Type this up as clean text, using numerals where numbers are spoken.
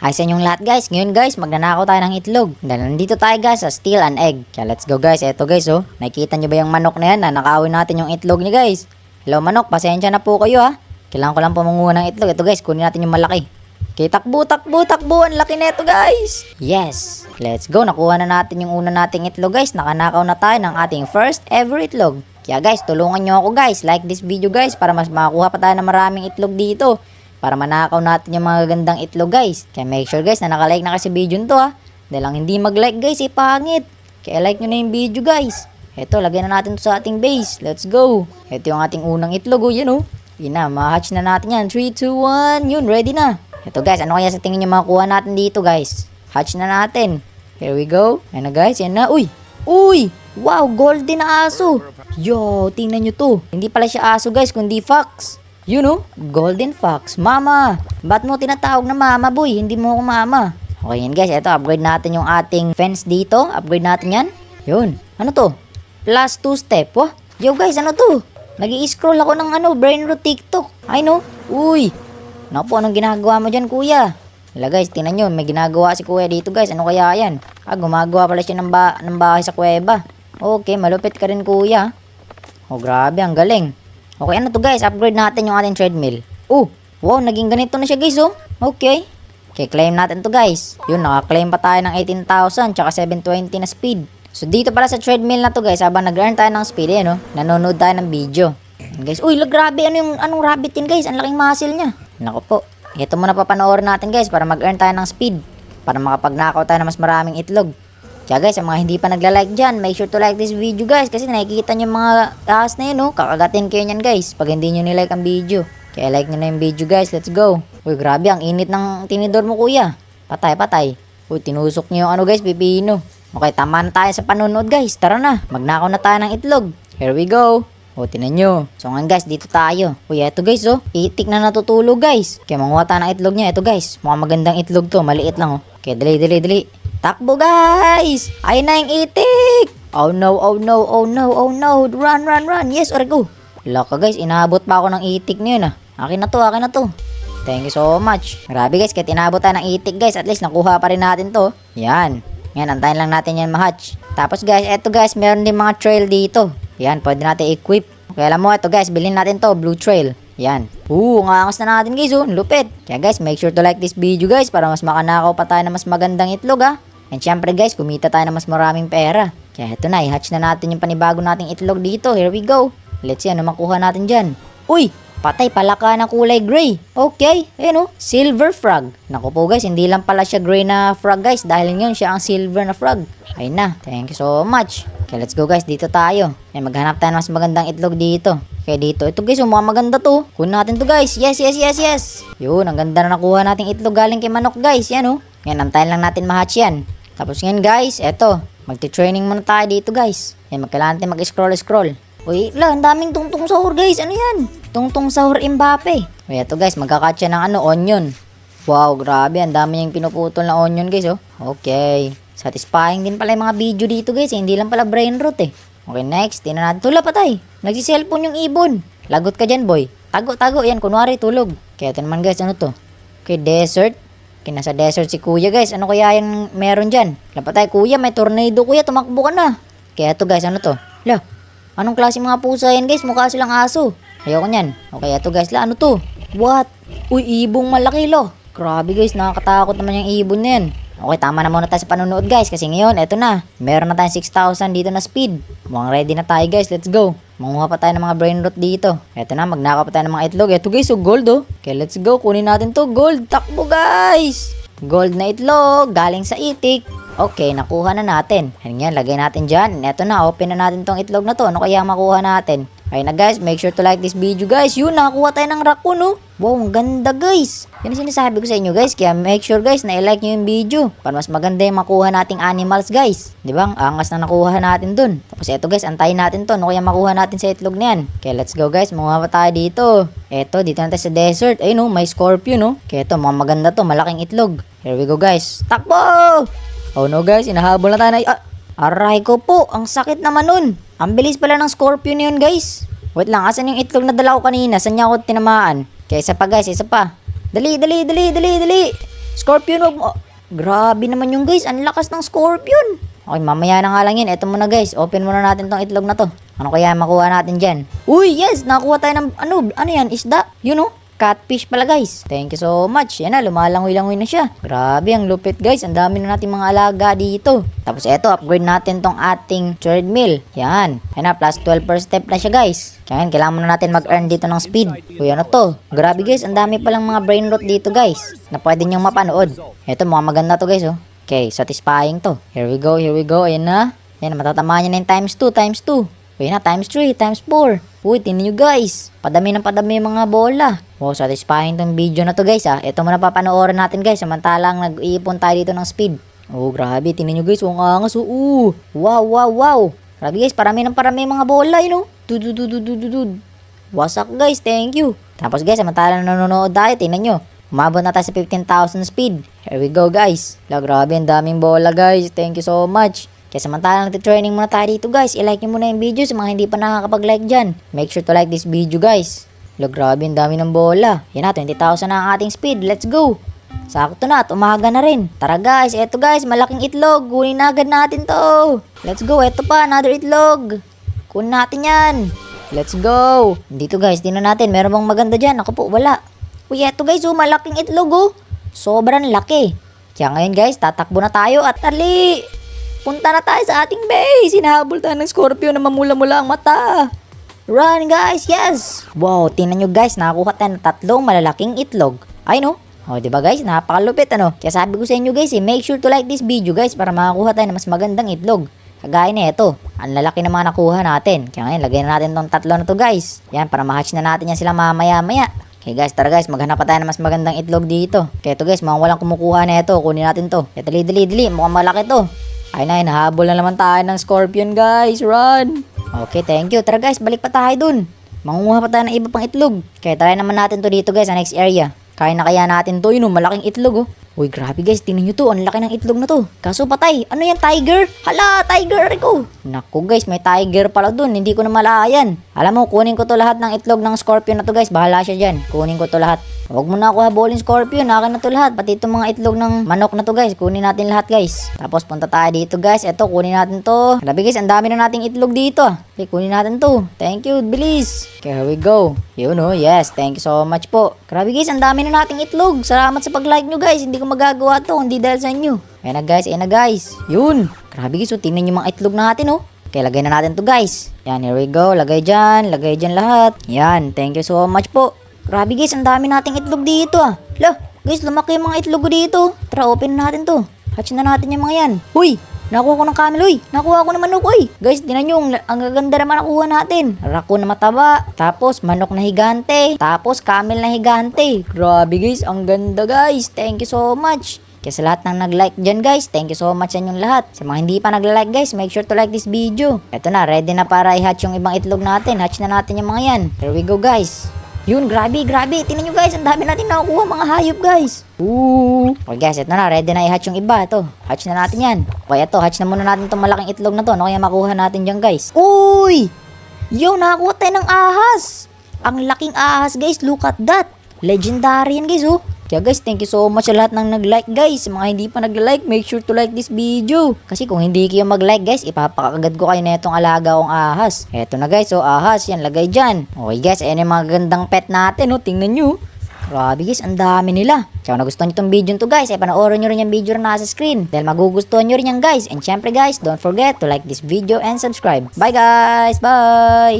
Hi sa inyong lahat guys. Ngayon guys, magnanakaw tayo ng itlog. Dahil nandito tayo guys sa steal an egg. Kaya let's go guys. Eto guys oh. Nakikita nyo ba yung manok na yan na nakawin natin yung itlog niya guys? Hello manok, pasensya na po kayo ha. Kailangan ko lang pamunguha ng itlog. Ito guys, kunin natin yung malaki. Okay, takbo. Ang laki neto guys. Yes. Let's go. Nakuha na natin yung una nating itlog guys. Nakanakaw na tayo ng ating first ever itlog. Kaya guys, tulungan nyo ako guys. Like this video guys para mas makakuha pa tayo ng maraming itlog dito. Para manakaw natin yung mga gandang itlog guys. Kaya make sure guys na nakalike na kasi video nito ha. Dahil lang hindi mag-like guys, pangit. Kaya like nyo na yung video guys. Eto, lagyan na natin to sa ating base. Let's go. Eto yung ating unang itlog oh, yun oh. Yun na, ma-hatch na natin yan. 3, 2, 1, yun, ready na. Eto guys, ano kaya sa tingin nyo makukuha natin dito guys? Hatch na natin. Here we go. Ayan na guys, yan na. Uy! Wow, golden na aso. Yo, tingnan nyo to. Hindi pala siya aso guys, kundi fox. You know, golden fox. Mama, ba't mo tinatawag na mama boy? Hindi mo ako mama. Okay yan guys, eto upgrade natin yung ating fence dito. Upgrade natin yan. Yun, ano to? Plus 2 step. Oh, yo guys, ano to? Nag-i-scroll ako ng brain root TikTok. I know. Uy, naku, anong ginagawa mo dyan kuya? Wala guys, tingnan nyo, may ginagawa si kuya dito guys. Ano kaya yan? Gumagawa pala siya ng bahay sa kuweba. Okay, malupit ka rin kuya. Oh, grabe, ang galing. Okay, ano to guys? Upgrade natin yung ating treadmill. Oh, wow, naging ganito na siya guys oh. Okay. Okay, claim natin to guys. Yun, naka-claim pa tayo ng 18,000 tsaka 720 na speed. So dito pala sa treadmill na to guys, habang nag-earn tayo ng speed, no? Nanonood tayo ng video. And guys, uy, grabe, anong rabbit yun guys? Ang laking muscle niya. Nako po. Ito muna papanoorin natin guys para mag-earn tayo ng speed. Para makapagnakaw tayo ng mas maraming itlog. Kaya guys, ang mga hindi pa nagla-like dyan, make sure to like this video guys. Kasi nakikita nyo yung mga ahas na yun, no? Kakagatin kayo nyan guys, pag hindi nyo nilike ang video. Kaya like nyo na yung video guys, let's go. Uy, grabe, ang init ng tinidor mo kuya. Patay. Uy, tinusok nyo yung guys, pipino. Okay, tama na tayo sa panunod guys. Tara na, magnakaw na tayo ng itlog. Here we go. O, tinan nyo. So nga guys, dito tayo. Uy, eto guys oh, itik na natutulog guys. Kaya manguha tayo ng itlog niya. Eto guys, mukhang magandang itlog to, maliit lang oh. Kaya dali. Takbo guys! Ayun na yung itik! Oh no! Run! Yes, or go! Laka guys, inaabot pa ako ng itik na yun ah. Akin na to. Thank you so much. Grabe guys, kahit inaabot tayo ng itik guys, at least nakuha pa rin natin to. Yan, antayin lang natin yan ma-hatch. Tapos guys, eto guys, meron din mga trail dito. Yan, pwede natin equip. Kaya alam mo, eto guys, bilhin natin to, blue trail. Yan. Ang angas na natin guys oh, lupit. Kaya guys, make sure to like this video guys para mas makanakaw pa tayo na mas magandang itlog ah. And syempre guys, kumita tayo ng mas maraming pera. Kaya eto na, i-hatch na natin yung panibago nating itlog dito. Here we go. Let's see, ano makuha natin dyan. Uy, patay, palaka ng kulay gray. Okay, ayun oh, silver frog. Naku po guys, hindi lang pala siya gray na frog guys. Dahil ngayon siya ang silver na frog. Ayun na, thank you so much. Okay, let's go guys, dito tayo. Ayan, maghanap tayo ng mas magandang itlog dito. Kaya dito, ito guys, mukhang maganda to. Kunin natin to guys. Yes. Yun, ang ganda na nakuha nating itlog galing kay manok guys. Yan oh. Yan, antayin lang natin ma-hatch yan. Tapos ngayon guys, eto, magti-training muna tayo dito guys. Yan, kailangan natin mag-scroll. Uy, ang daming tungtong sahur guys. Ano yan? Tungtong sahur Mbappe. Uy, eto guys, magkakatcha ng onion. Wow, grabe, ang dami niyang pinuputol na onion guys oh. Okay, satisfying din pala yung mga video dito guys. Hindi lang pala brain rot eh. Okay, next, tingnan natin. Tula patay. Nagsi-cellphone yung ibon. Lagot ka dyan boy. Tago, yan, kunwari tulog. Kaya ito naman guys, ano to? Okay, desert. Okay, nasa desert si kuya guys. Ano kaya yung meron dyan? Lapatay kuya, may tornado kuya. Tumakbo ka na. Kaya ito guys, ano to? Anong klase mga pusa yan guys? Mukha silang aso. Ayoko nyan. Okay, ito guys, ano to? What? Uy, ibong malaki lo. Grabe guys, nakakatakot naman yung ibon na yan. Okay, tama na muna tayo sa panonood guys. Kasi ngayon, eto na. Meron na tayong 6,000 dito na speed. Mukhang ready na tayo guys. Let's go. Manguha pa tayo ng mga brain rot dito. Eto na, magnakaw pa tayo ng mga itlog. Eto guys, so gold oh. Okay, let's go. Kunin natin to. Gold. Takbo guys. Gold na itlog. Galing sa itik. Okay, nakuha na natin. Yan, lagay natin dyan. Eto na, open na natin tong itlog na to. Ano kaya makuha natin? Ayun na guys, make sure to like this video guys. Yun, nakakuha tayo ng raccoon oh. Wow, ang ganda guys. Yan ang sinasabi ko sa inyo guys. Kaya make sure guys na i-like nyo yung video. Para mas maganda yung makuha nating animals guys. Diba? Ang angas na nakuha natin dun. Tapos eto guys, antayin natin to. Ano kaya makuha natin sa itlog na yan? Okay, let's go guys. Makuha pa tayo dito. Eto, dito na tayo sa desert. Ayun oh, may scorpion oh. Kaya eto, mga maganda to. Malaking itlog. Here we go guys. Takbo! Oh no guys, inahabol na tayo na. Aray ko po, ang sakit naman nun. Ang bilis pala ng scorpion yun guys. Wait lang, asan yung itlog na dala ko kanina? Saan niya ako tinamaan? Kaya isa pa guys, isa pa. Dali. Scorpion, wag mo. Grabe naman yung guys, ang lakas ng Scorpion. Okay, mamaya na nga lang yan. Eto muna guys, open muna natin tong itlog na to. Ano kaya makuha natin dyan? Uy, yes, nakuha tayo ng, ano yan, isda. You know, catfish pala guys. Thank you so much. Yan na, lumalangoy-langoy na siya. Grabe, ang lupit guys. Ang dami na natin mga alaga dito. Tapos eto, upgrade natin tong ating treadmill. Yan. Yan na, plus 12 per step na siya guys. Kaya kailangan muna natin mag-earn dito ng speed. Uy, ano to? Grabe guys, ang dami palang mga brain rot dito guys. Na pwede niyong mapanood. Eto, mga maganda to guys oh. Okay, satisfying to. Here we go, here we go. Ayan na. Ayan, matatamaan niya na yung times 2, times 2. Ayan na, times 3, times 4. Uy, tingnan nyo guys. Padami ng padami yung mga bola. Wow, satisfying tong video na to guys ha. Ito muna papanoorin natin guys. Samantalang nag-iipon tayo dito ng speed. Oh, grabe. Tingnan nyo guys. Ang angas. Wow, wow, wow. Grabe guys, parami ng parami mga bola, you know. Dududududududud. Wasak guys, thank you. Tapos guys, samantalang nanonood tayo, tingnan nyo. Umabot na tayo sa 15,000 speed. Here we go guys. Grabe, ang daming bola guys. Thank you so much. Kaya samantalang nagtitraining muna tayo dito guys. I-like nyo muna yung video sa mga hindi pa nakakapag-like dyan. Make sure to like this video guys. Grabe, ang dami ng bola. Yan na, 20,000 na ang ating speed. Let's go. Sakto na at umaga na rin. Tara guys, eto guys, malaking itlog. Kunin na agad natin to. Let's go, eto pa, another itlog. Kunin natin yan. Let's go. Dito guys, tingnan natin. Meron bang maganda dyan? Ako po, wala. Uy, eto guys, malaking itlog oh. Sobrang laki. Kaya ngayon guys, tatakbo na tayo at ali. Punta na tayo sa ating base. Hinahabol tayo ng Scorpio na mamula-mula ang mata. Run guys, yes. Wow, tingnan nyo guys, nakakuha tayo ng 3 malalaking itlog. Ay no? O, diba guys, napakalupit ano. Kaya sabi ko sa inyo guys, make sure to like this video guys para makakuha tayo ng mas magandang itlog. Kagaya na ito, ang lalaki na mga nakuha natin. Kaya ngayon, lagay na natin tong 3 na to guys. Yan, para ma-hatch na natin yan sila mamaya-maya. Okay guys, tara guys, maghanap pa tayo ng mas magandang itlog dito. Kaya ito guys, mga walang kumukuha na ito, kunin natin to. Kaya dali, mukhang malaki to. Ay na, nahabol na naman tayo ng Scorpion guys, run! Okay, thank you. Tara guys, balik pa tayo dun. Mangunguha pa tayo ng iba pang itlog. Kaya try naman natin to dito guys, sa next area. Kaya na kaya natin to, yun malaking itlog oh. Uy, grabe guys, tingnan nyo to, ang laki ng itlog na to. Kaso patay, ano yan, tiger? Hala, tiger ko. Naku guys, may tiger pala dun, hindi ko na malayan. Alam mo, kunin ko to lahat ng itlog ng Scorpion na to guys, bahala siya dyan. Kunin ko to lahat. Huwag mo na ako habolin Scorpion, akin na to lahat. Pati itong mga itlog ng manok na to guys, kunin natin lahat guys. Tapos punta tayo dito guys, eto kunin natin to. Grabe guys, ang dami na nating itlog dito. Okay, kunin natin to. Thank you, bilis. Okay, here we go. Yun oh, yes, thank you so much po. Grabe guys, ang dami na nating itlog. Salamat sa pag-like nyo guys, hindi ko magagawa to, hindi dahil sa inyo. Ayan na guys. Yun. Grabe guys, so tingnan nyo mga itlog natin oh. Okay, lagay na natin to guys. Yan, here we go. Lagay dyan lahat. Yan, thank you so much po. Grabe guys, ang dami nating itlog dito ah. Lah, guys, lumaki yung mga itlog ko dito. Tara, open natin to. Hatch na natin yung mga yan. Huy, nakuha ko ng camel, huy. Nakuha ko ng manok, huy. Guys, tinan nyo, ang gaganda naman nakuha natin. Raccoon na mataba, tapos manok na higante, tapos camel na higante. Grabe guys, ang ganda guys. Thank you so much. Kaya sa lahat ng nag-like dyan guys, thank you so much sa inyong lahat. Sa mga hindi pa nag-like guys, make sure to like this video. Eto na, ready na para i-hatch yung ibang itlog natin. Hatch na natin yung mga yan. Here we go guys. Yun, grabe. Tingnan nyo guys, ang dami natin nakukuha mga hayop guys. Okay guys, ito na, ready na i-hatch yung iba. Ito, hatch na natin yan. Okay, ito, hatch na muna natin itong malaking itlog na to. Ano kaya makuha natin dyan guys? Uy! Yo, nakakuha tayo ng ahas. Ang laking ahas guys, look at that. Legendary yan guys oh. Kaya guys, thank you so much sa lahat ng nag-like guys. Sa mga hindi pa nag-like, make sure to like this video. Kasi kung hindi kayo mag-like guys, ipapakagad ko kayo na itong alaga kong ahas. Eto na guys, so ahas, yan, lagay dyan. Okay guys, ayan yung mga gandang pet natin, oh, tingnan nyo. Grabe guys, ang dami nila. Kaya kung nagustuhan nyo itong video to guys, ay panoorin nyo rin yung video na nasa screen. Dahil magugustuhan nyo rin yan guys. And syempre guys, don't forget to like this video and subscribe. Bye guys, bye!